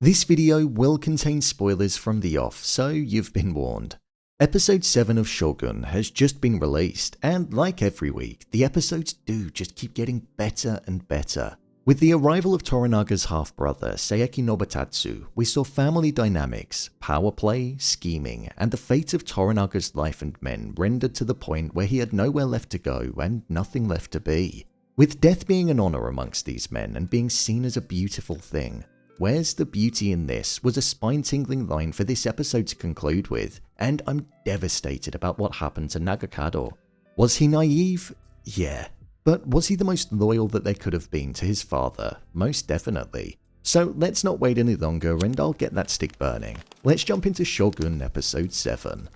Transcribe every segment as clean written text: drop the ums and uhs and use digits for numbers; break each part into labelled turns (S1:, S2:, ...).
S1: This video will contain spoilers from the off, so you've been warned. Episode 7 of Shogun has just been released, and like every week, the episodes do just keep getting better and better. With the arrival of Toranaga's half-brother, Saeki Nobutatsu, we saw family dynamics, power play, scheming, and the fate of Toranaga's life and men rendered to the point where he had nowhere left to go and nothing left to be. With death being an honor amongst these men and being seen as a beautiful thing, "Where's the beauty in this?" was a spine-tingling line for this episode to conclude with, and I'm devastated about what happened to Nagakado. Was he naive? Yeah. But was he the most loyal that there could have been to his father? Most definitely. So let's not wait any longer and I'll get that stick burning. Let's jump into Shogun episode 7.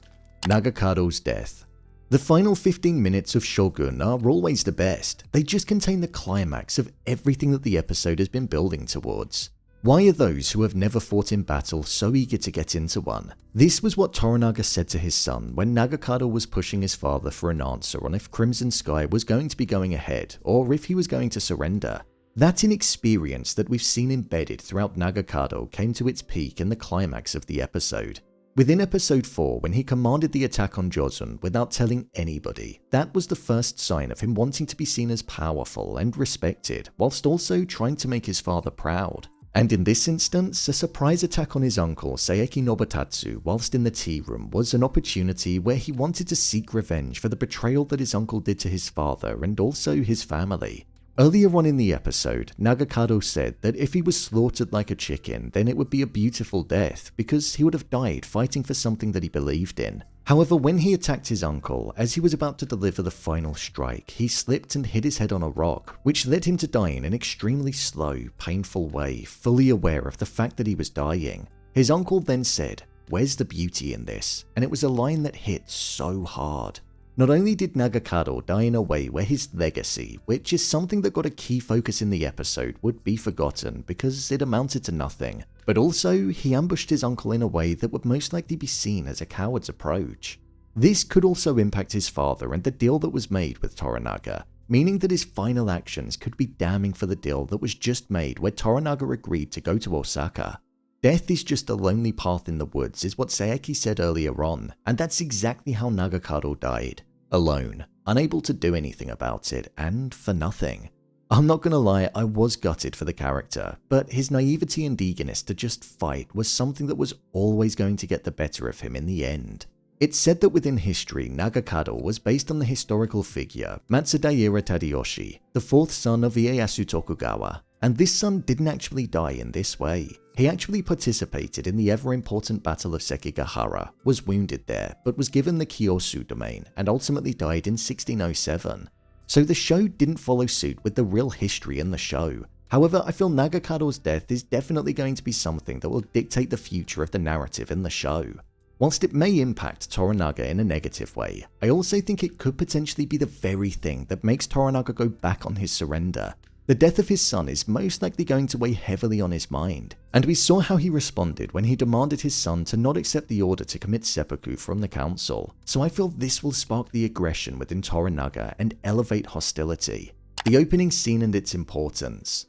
S1: Nagakado's death. The final 15 minutes of Shogun are always the best. They just contain the climax of everything that the episode has been building towards. Why are those who have never fought in battle so eager to get into one? This was what Toranaga said to his son when Nagakado was pushing his father for an answer on if Crimson Sky was going to be going ahead or if he was going to surrender. That inexperience that we've seen embedded throughout Nagakado came to its peak in the climax of the episode. Within episode 4, when he commanded the attack on Joseon without telling anybody, that was the first sign of him wanting to be seen as powerful and respected, whilst also trying to make his father proud. And in this instance, a surprise attack on his uncle Saeki Nobutatsu whilst in the tea room was an opportunity where he wanted to seek revenge for the betrayal that his uncle did to his father and also his family. Earlier on in the episode, Nagakado said that if he was slaughtered like a chicken, then it would be a beautiful death because he would have died fighting for something that he believed in. However, when he attacked his uncle, as he was about to deliver the final strike, he slipped and hit his head on a rock, which led him to die in an extremely slow, painful way, fully aware of the fact that he was dying. His uncle then said, "Where's the beauty in this?" And it was a line that hit so hard. Not only did Nagakado die in a way where his legacy, which is something that got a key focus in the episode, would be forgotten because it amounted to nothing, but also he ambushed his uncle in a way that would most likely be seen as a coward's approach. This could also impact his father and the deal that was made with Toranaga, meaning that his final actions could be damning for the deal that was just made where Toranaga agreed to go to Osaka. Death is just a lonely path in the woods is what Saeki said earlier on, and that's exactly how Nagakado died. Alone, unable to do anything about it, and for nothing. I'm not gonna lie, I was gutted for the character, but his naivety and eagerness to just fight was something that was always going to get the better of him in the end. It's said that within history, Nagakado was based on the historical figure Matsudaira Tadayoshi, the fourth son of Ieyasu Tokugawa, and this son didn't actually die in this way. He actually participated in the ever-important Battle of Sekigahara, was wounded there, but was given the Kyosu domain and ultimately died in 1607. So the show didn't follow suit with the real history in the show. However, I feel Nagakado's death is definitely going to be something that will dictate the future of the narrative in the show. Whilst it may impact Toranaga in a negative way, I also think it could potentially be the very thing that makes Toranaga go back on his surrender. The death of his son is most likely going to weigh heavily on his mind, and we saw how he responded when he demanded his son to not accept the order to commit seppuku from the council, so I feel this will spark the aggression within Toranaga and elevate hostility. The opening scene and its importance.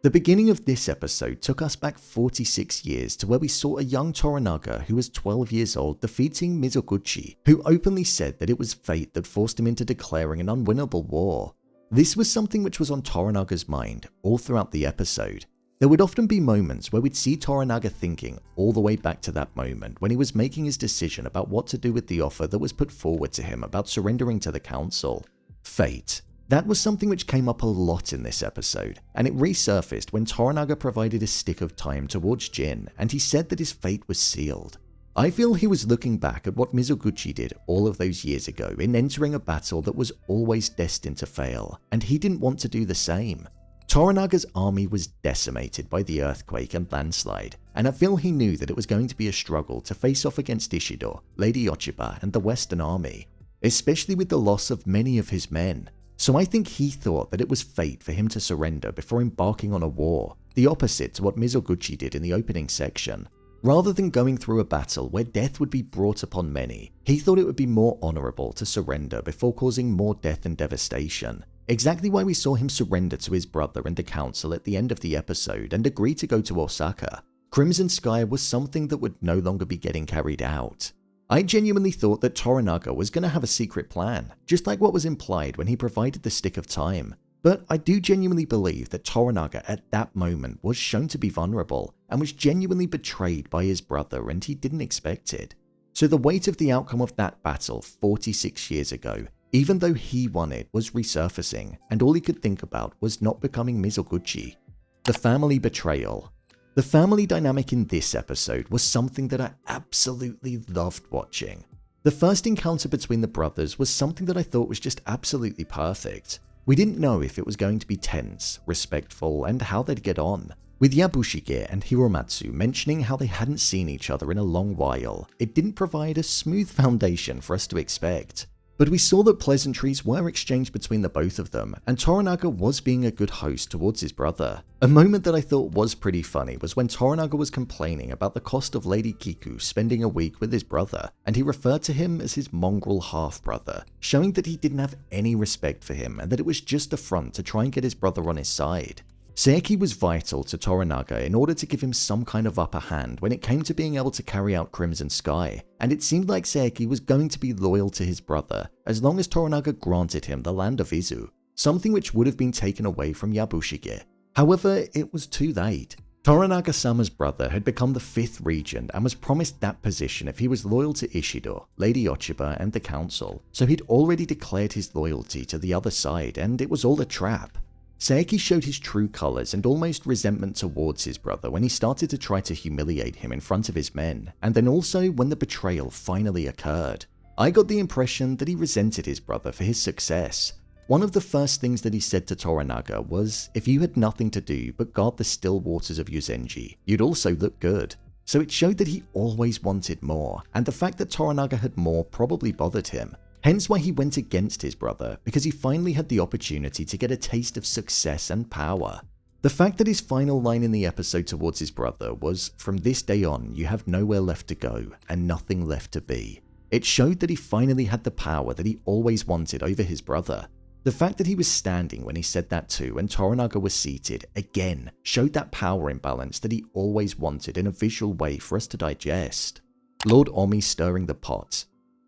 S1: The beginning of this episode took us back 46 years to where we saw a young Toranaga who was 12 years old defeating Mizoguchi, who openly said that it was fate that forced him into declaring an unwinnable war. This was something which was on Toranaga's mind all throughout the episode. There would often be moments where we'd see Toranaga thinking all the way back to that moment when he was making his decision about what to do with the offer that was put forward to him about surrendering to the council. Fate. That was something which came up a lot in this episode, and it resurfaced when Toranaga provided a stick of time towards Jin and he said that his fate was sealed. I feel he was looking back at what Mizoguchi did all of those years ago in entering a battle that was always destined to fail, and he didn't want to do the same. Toranaga's army was decimated by the earthquake and landslide, and I feel he knew that it was going to be a struggle to face off against Ishido, Lady Ochiba, and the Western Army, especially with the loss of many of his men. So I think he thought that it was fate for him to surrender before embarking on a war, the opposite to what Mizoguchi did in the opening section. Rather than going through a battle where death would be brought upon many, he thought it would be more honourable to surrender before causing more death and devastation. Exactly why we saw him surrender to his brother and the council at the end of the episode and agree to go to Osaka. Crimson Sky was something that would no longer be getting carried out. I genuinely thought that Toranaga was going to have a secret plan, just like what was implied when he provided the Stick of Time. But I do genuinely believe that Toranaga at that moment was shown to be vulnerable and was genuinely betrayed by his brother, and he didn't expect it. So the weight of the outcome of that battle 46 years ago, even though he won it, was resurfacing, and all he could think about was not becoming Mizoguchi. The family betrayal. The family dynamic in this episode was something that I absolutely loved watching. The first encounter between the brothers was something that I thought was just absolutely perfect. We didn't know if it was going to be tense, respectful, and how they'd get on. With Yabushige and Hiromatsu mentioning how they hadn't seen each other in a long while, it didn't provide a smooth foundation for us to expect. But we saw that pleasantries were exchanged between the both of them, and Toranaga was being a good host towards his brother. A moment that I thought was pretty funny was when Toranaga was complaining about the cost of Lady Kiku spending a week with his brother, and he referred to him as his mongrel half-brother, showing that he didn't have any respect for him and that it was just a front to try and get his brother on his side. Saeki was vital to Toranaga in order to give him some kind of upper hand when it came to being able to carry out Crimson Sky, and it seemed like Saeki was going to be loyal to his brother as long as Toranaga granted him the land of Izu, something which would have been taken away from Yabushige. However, it was too late. Toranaga-sama's brother had become the 5th regent and was promised that position if he was loyal to Ishido, Lady Ochiba, and the council, so he'd already declared his loyalty to the other side, and it was all a trap. Saeki showed his true colors and almost resentment towards his brother when he started to try to humiliate him in front of his men, and then also when the betrayal finally occurred. I got the impression that he resented his brother for his success. One of the first things that he said to Toranaga was, if you had nothing to do but guard the still waters of Yuzenji, you'd also look good. So it showed that he always wanted more, and the fact that Toranaga had more probably bothered him. Hence why he went against his brother, because he finally had the opportunity to get a taste of success and power. The fact that his final line in the episode towards his brother was, from this day on, you have nowhere left to go and nothing left to be. It showed that he finally had the power that he always wanted over his brother. The fact that he was standing when he said that too and Toranaga was seated, again, showed that power imbalance that he always wanted in a visual way for us to digest. Lord Omi stirring the pot.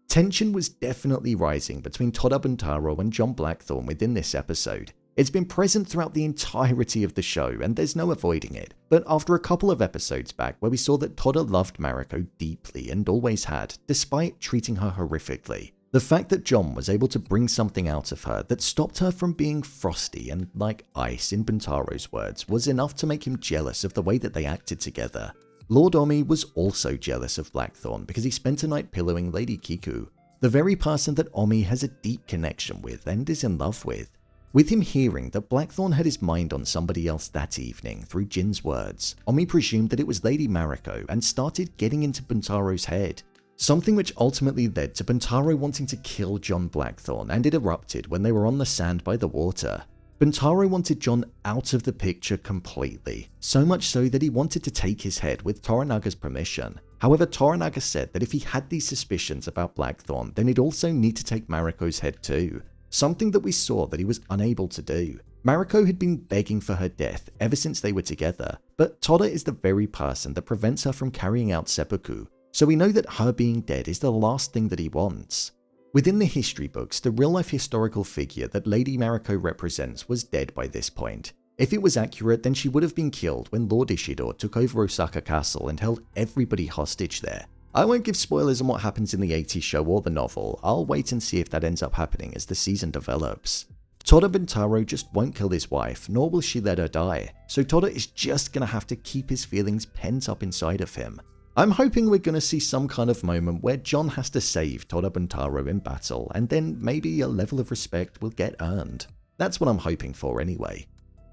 S1: Tension was definitely rising between Toda Buntaro and John Blackthorne within this episode. It's been present throughout the entirety of the show and there's no avoiding it, but after a couple of episodes back where we saw that Toda loved Mariko deeply and always had, despite treating her horrifically, the fact that John was able to bring something out of her that stopped her from being frosty and like ice in Buntaro's words was enough to make him jealous of the way that they acted together. Lord Omi was also jealous of Blackthorne because he spent a night pillowing Lady Kiku, the very person that Omi has a deep connection with and is in love with. With him hearing that Blackthorne had his mind on somebody else that evening through Jin's words, Omi presumed that it was Lady Mariko and started getting into Buntaro's head. Something which ultimately led to Buntaro wanting to kill John Blackthorne, and it erupted when they were on the sand by the water. Buntaro wanted John out of the picture completely, so much so that he wanted to take his head with Toranaga's permission. However, Toranaga said that if he had these suspicions about Blackthorne, then he'd also need to take Mariko's head too, something that we saw that he was unable to do. Mariko had been begging for her death ever since they were together, but Toda is the very person that prevents her from carrying out seppuku, so we know that her being dead is the last thing that he wants. Within the history books, the real-life historical figure that Lady Mariko represents was dead by this point. If it was accurate, then she would have been killed when Lord Ishido took over Osaka Castle and held everybody hostage there. I won't give spoilers on what happens in the 80s show or the novel. I'll wait and see if that ends up happening as the season develops. Toda Buntaro just won't kill his wife, nor will she let her die, so Toda is just gonna have to keep his feelings pent up inside of him. I'm hoping we're going to see some kind of moment where John has to save Toda Buntaro in battle, and then maybe a level of respect will get earned. That's what I'm hoping for anyway.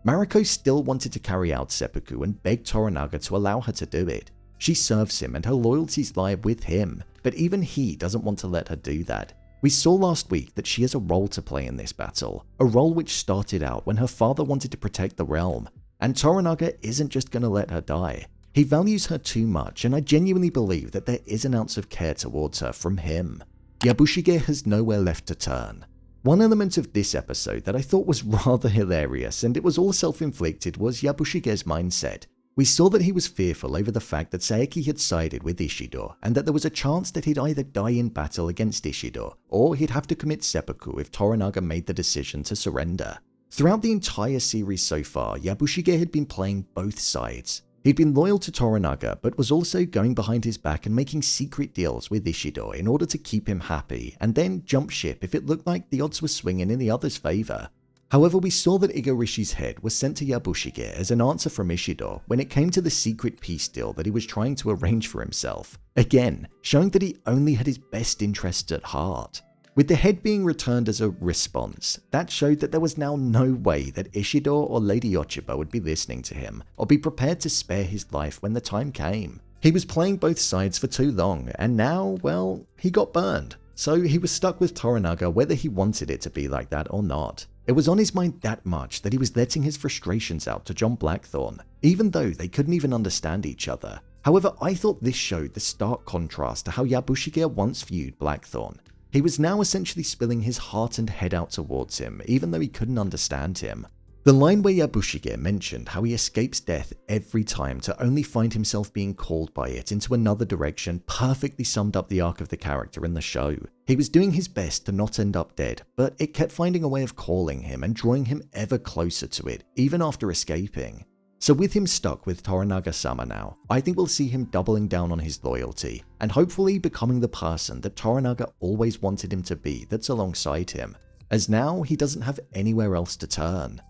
S1: Mariko still wanted to carry out seppuku and begged Toranaga to allow her to do it. She serves him and her loyalties lie with him, but even he doesn't want to let her do that. We saw last week that she has a role to play in this battle, a role which started out when her father wanted to protect the realm, and Toranaga isn't just going to let her die. He values her too much, and I genuinely believe that there is an ounce of care towards her from him. Yabushige has nowhere left to turn. One element of this episode that I thought was rather hilarious, and it was all self-inflicted, was Yabushige's mindset. We saw that he was fearful over the fact that Saeki had sided with Ishido and that there was a chance that he'd either die in battle against Ishido or he'd have to commit seppuku if Toranaga made the decision to surrender. Throughout the entire series so far, Yabushige had been playing both sides. He'd been loyal to Toranaga, but was also going behind his back and making secret deals with Ishido in order to keep him happy, and then jump ship if it looked like the odds were swinging in the other's favour. However, we saw that Igorishi's head was sent to Yabushige as an answer from Ishido when it came to the secret peace deal that he was trying to arrange for himself, again showing that he only had his best interests at heart. With the head being returned as a response, that showed that there was now no way that Ishido or Lady Ochiba would be listening to him or be prepared to spare his life when the time came. He was playing both sides for too long, and now, well, he got burned. So he was stuck with Toranaga whether he wanted it to be like that or not. It was on his mind that much that he was letting his frustrations out to John Blackthorne, even though they couldn't even understand each other. However, I thought this showed the stark contrast to how Yabushige once viewed Blackthorne. He was now essentially spilling his heart and head out towards him, even though he couldn't understand him. The line where Yabushige mentioned how he escapes death every time to only find himself being called by it into another direction perfectly summed up the arc of the character in the show. He was doing his best to not end up dead, but it kept finding a way of calling him and drawing him ever closer to it, even after escaping. So with him stuck with Toranaga-sama now, I think we'll see him doubling down on his loyalty, and hopefully becoming the person that Toranaga always wanted him to be that's alongside him, as now he doesn't have anywhere else to turn.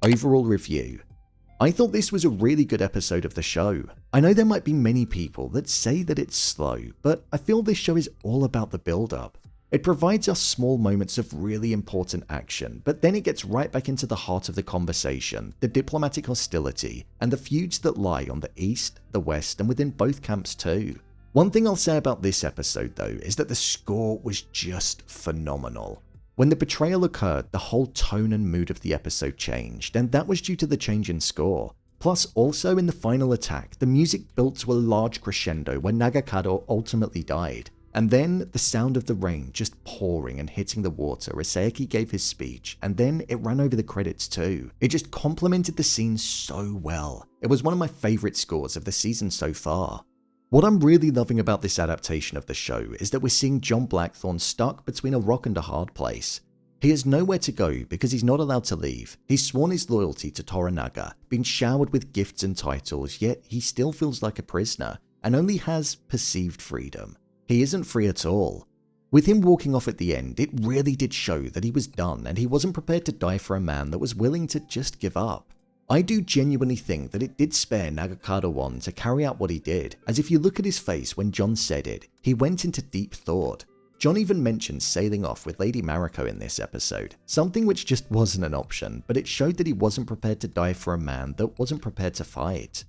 S1: Overall review. I thought this was a really good episode of the show. I know there might be many people that say that it's slow, but I feel this show is all about the build-up. It provides us small moments of really important action, but then it gets right back into the heart of the conversation, the diplomatic hostility, and the feuds that lie on the east, the west, and within both camps too. One thing I'll say about this episode though is that the score was just phenomenal. When the betrayal occurred, the whole tone and mood of the episode changed, and that was due to the change in score. Plus, also in the final attack, the music built to a large crescendo when Nagakado ultimately died. And then the sound of the rain just pouring and hitting the water as Saeki gave his speech, and then it ran over the credits too. It just complemented the scene so well. It was one of my favourite scores of the season so far. What I'm really loving about this adaptation of the show is that we're seeing John Blackthorne stuck between a rock and a hard place. He has nowhere to go because he's not allowed to leave. He's sworn his loyalty to Toranaga, been showered with gifts and titles, yet he still feels like a prisoner and only has perceived freedom. He isn't free at all. With him walking off at the end, it really did show that he was done and he wasn't prepared to die for a man that was willing to just give up. I do genuinely think that it did spare Nagakado on to carry out what he did, as if you look at his face when John said it, he went into deep thought. John even mentioned sailing off with Lady Mariko in this episode, something which just wasn't an option, but it showed that he wasn't prepared to die for a man that wasn't prepared to fight.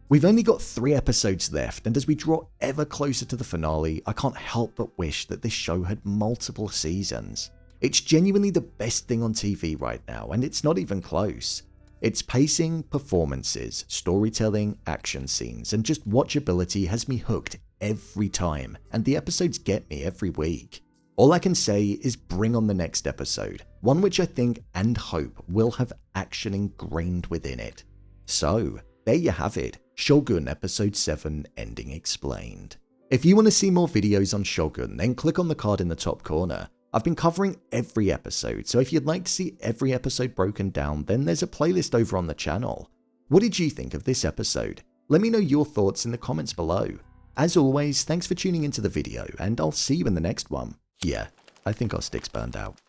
S1: We've only got 3 episodes left, and as we draw ever closer to the finale, I can't help but wish that this show had multiple seasons. It's genuinely the best thing on TV right now, and it's not even close. Its pacing, performances, storytelling, action scenes, and just watchability has me hooked every time, and the episodes get me every week. All I can say is bring on the next episode, one which I think and hope will have action ingrained within it. So, there you have it, Shogun Episode 7 Ending Explained. If you want to see more videos on Shogun, then click on the card in the top corner. I've been covering every episode, so if you'd like to see every episode broken down, then there's a playlist over on the channel. What did you think of this episode? Let me know your thoughts in the comments below. As always, thanks for tuning into the video, and I'll see you in the next one. Yeah, I think our stick's burned out.